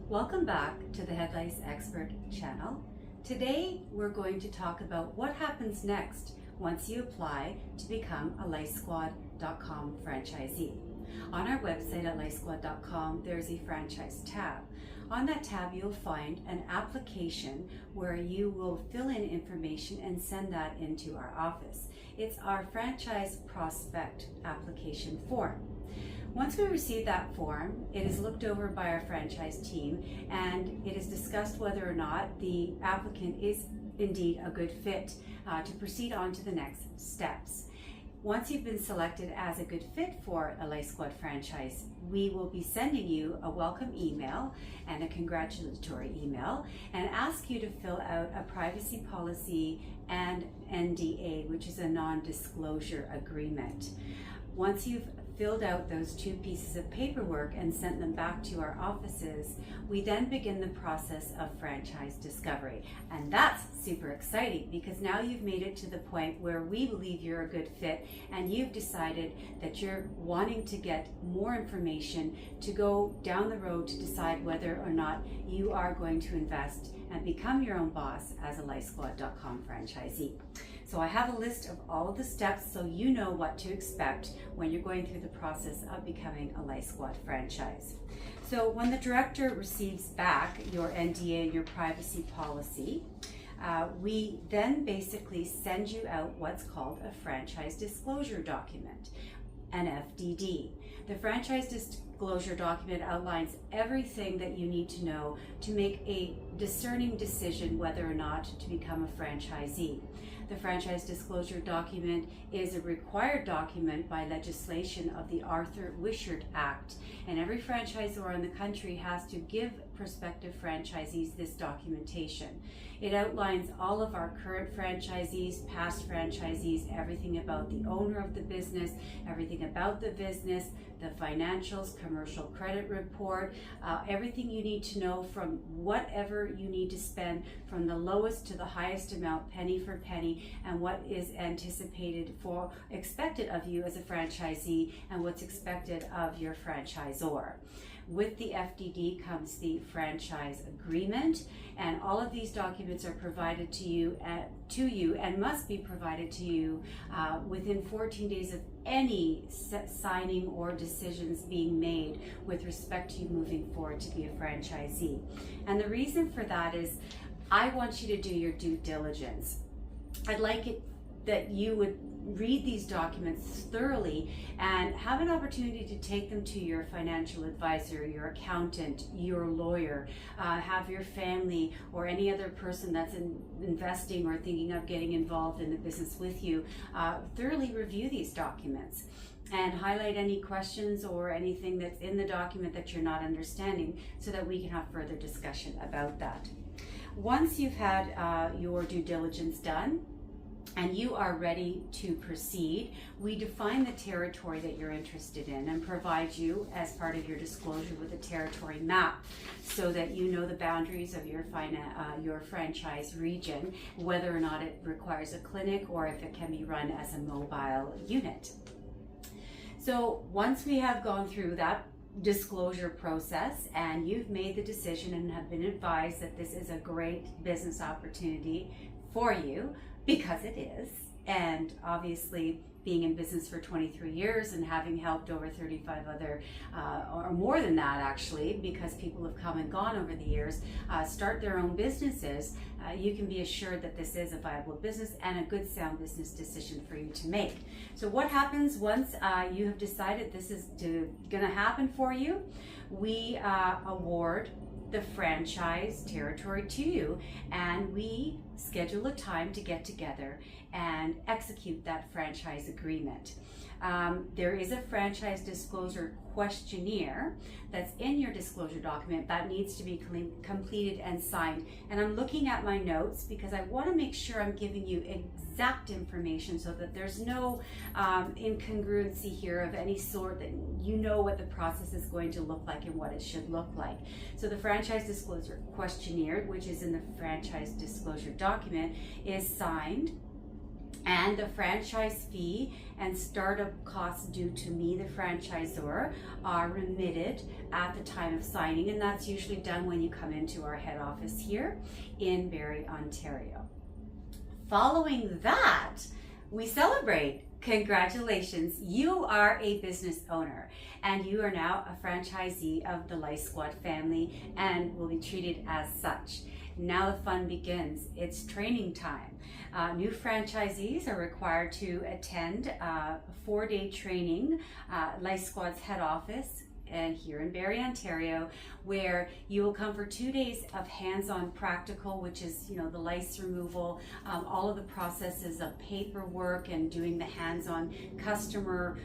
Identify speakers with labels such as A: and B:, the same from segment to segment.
A: Welcome back to the Head Lice Expert channel. Today we're going to talk about what happens next once you apply to become a LiceSquad.com franchisee. On our website at LiceSquad.com there's a franchise tab. On that tab you'll find an application where you will fill in information and send that into our office. It's our franchise prospect application form. Once we receive that form, it is looked over by our franchise team and it is discussed whether or not the applicant is indeed a good fit to proceed on to the next steps. Once you've been selected as a good fit for a Lice Squad franchise, we will be sending you a welcome email and a congratulatory email and ask you to fill out a privacy policy and NDA, which is a non-disclosure agreement. Once you've filled out those two pieces of paperwork and sent them back to our offices, we then begin the process of franchise discovery. And that's super exciting because now you've made it to the point where we believe you're a good fit and you've decided that you're wanting to get more information to go down the road to decide whether or not you are going to invest and become your own boss as a LiceSquad.com franchisee. So I have a list of all of the steps so you know what to expect when you're going through the process of becoming a Lice Squad franchise. So when the director receives back your NDA and your privacy policy, we then basically send you out what's called a franchise disclosure document, an FDD. The franchise disclosure document outlines everything that you need to know to make a discerning decision whether or not to become a franchisee. The franchise disclosure document is a required document by legislation of the Arthur Wishart Act, and every franchisor in the country has to give prospective franchisees this documentation. It outlines all of our current franchisees, past franchisees, everything about the owner of the business, everything about the business, the financials, commercial credit report, everything you need to know from whatever you need to spend from the lowest to the highest amount, penny for penny, and what is expected of you as a franchisee and what's expected of your franchisor. With the FDD comes the franchise agreement, and all of these documents are provided to you and must be provided to you within 14 days of any signing or decisions being made with respect to you moving forward to be a franchisee. And the reason for that is I want you to do your due diligence. I'd like it that you would read these documents thoroughly and have an opportunity to take them to your financial advisor, your accountant, your lawyer, have your family or any other person that's investing or thinking of getting involved in the business with you, thoroughly review these documents and highlight any questions or anything that's in the document that you're not understanding so that we can have further discussion about that. Once you've had your due diligence done, and you are ready to proceed, we define the territory that you're interested in and provide you as part of your disclosure with a territory map so that you know the boundaries of your franchise region, whether or not it requires a clinic or if it can be run as a mobile unit. So once we have gone through that disclosure process and you've made the decision and have been advised that this is a great business opportunity for you, because it is, and obviously being in business for 23 years and having helped over 35 other, or more than that actually, because people have come and gone over the years, start their own businesses, you can be assured that this is a viable business and a good sound business decision for you to make. So what happens once you have decided this is going to happen for you? We award the franchise territory to you, and we schedule a time to get together and execute that franchise agreement. There is a franchise disclosure questionnaire that's in your disclosure document that needs to be completed and signed. And I'm looking at my notes because I want to make sure I'm giving you exact information so that there's no incongruency here of any sort, that you know what the process is going to look like and what it should look like. So the franchise disclosure questionnaire, which is in the franchise disclosure document, is signed And the franchise fee and startup costs due to me, the franchisor, are remitted at the time of signing, and that's usually done when you come into our head office here in Barrie, Ontario. Following that, we celebrate. Congratulations, you are a business owner and you are now a franchisee of the Lice Squad family and will be treated as such. Now the fun begins. It's training time. New franchisees are required to attend a 4-day training, Lice Squad's head office and here in Barrie, Ontario, where you will come for 2 days of hands-on practical, which is, the lice removal, all of the processes of paperwork and doing the hands-on customer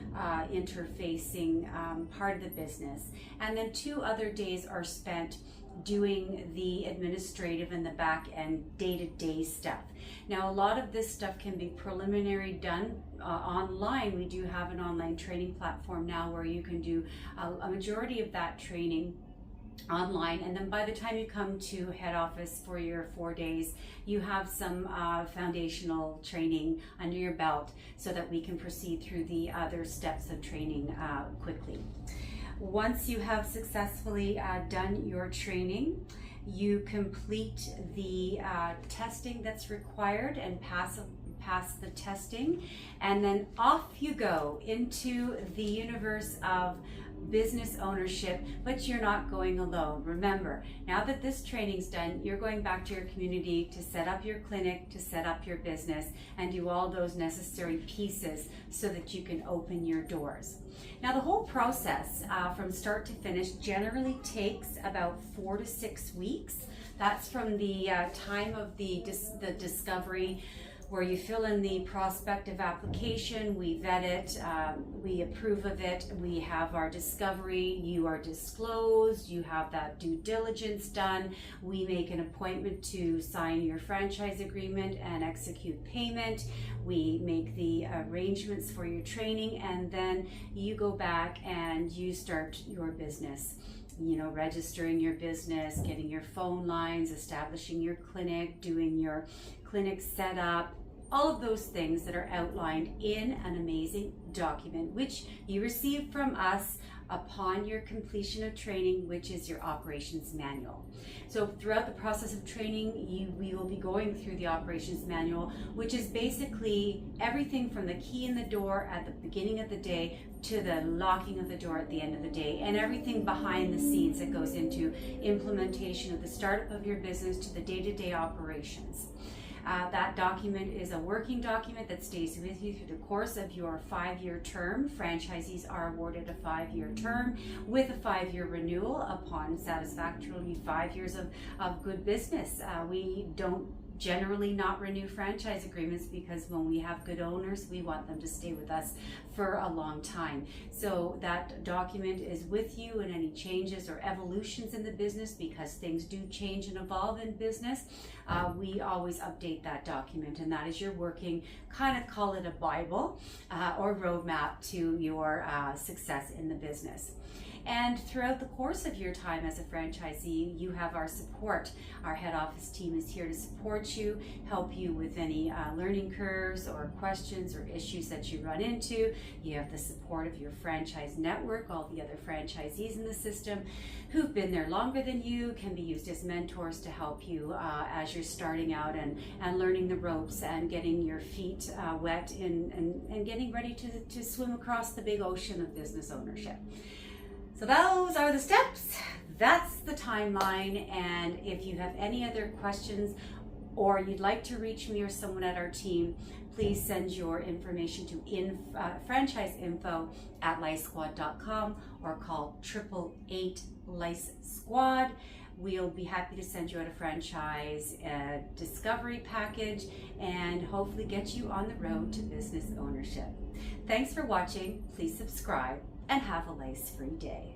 A: interfacing part of the business. And then 2 other days are spent doing the administrative and the back end day-to-day stuff. Now, a lot of this stuff can be preliminary done online. We do have an online training platform now where you can do a majority of that training online, and then by the time you come to head office for your 4 days, you have some foundational training under your belt so that we can proceed through the other steps of training quickly. Once you have successfully done your training, you complete the testing that's required and pass the testing, and then off you go into the universe of business ownership, but you're not going alone. Remember, now that this training's done, you're going back to your community to set up your clinic, to set up your business, and do all those necessary pieces so that you can open your doors. Now, the whole process from start to finish generally takes about 4 to 6 weeks. That's from the time of the discovery, where you fill in the prospective application, we vet it, we approve of it, we have our discovery, you are disclosed, you have that due diligence done, we make an appointment to sign your franchise agreement and execute payment, we make the arrangements for your training, and then you go back and you start your business. Registering your business, getting your phone lines, establishing your clinic, doing your clinic setup, all of those things that are outlined in an amazing document, which you receive from us upon your completion of training, which is your operations manual. So throughout the process of training, we will be going through the operations manual, which is basically everything from the key in the door at the beginning of the day to the locking of the door at the end of the day, and everything behind the scenes that goes into implementation of the startup of your business to the day-to-day operations. That document is a working document that stays with you through the course of your 5-year term. Franchisees are awarded a 5-year term with a 5-year renewal upon satisfactorily 5 years of good business. We don't generally not renew franchise agreements because when we have good owners, we want them to stay with us for a long time. So that document is with you in any changes or evolutions in the business, because things do change and evolve in business. We always update that document, and that is your working, kind of call it a Bible or roadmap to your success in the business. And throughout the course of your time as a franchisee, you have our support. Our head office team is here to support you, help you with any learning curves or questions or issues that you run into. You have the support of your franchise network, all the other franchisees in the system who've been there longer than you, can be used as mentors to help you as you're starting out and learning the ropes and getting your feet wet and getting ready to swim across the big ocean of business ownership. So those are the steps, that's the timeline, and if you have any other questions or you'd like to reach me or someone at our team, please send your information to franchiseinfo@licesquad.com or call 888-LICE-SQUAD. We'll be happy to send you out a franchise discovery package and hopefully get you on the road to business ownership. Thanks for watching. Please subscribe and have a lice-free day.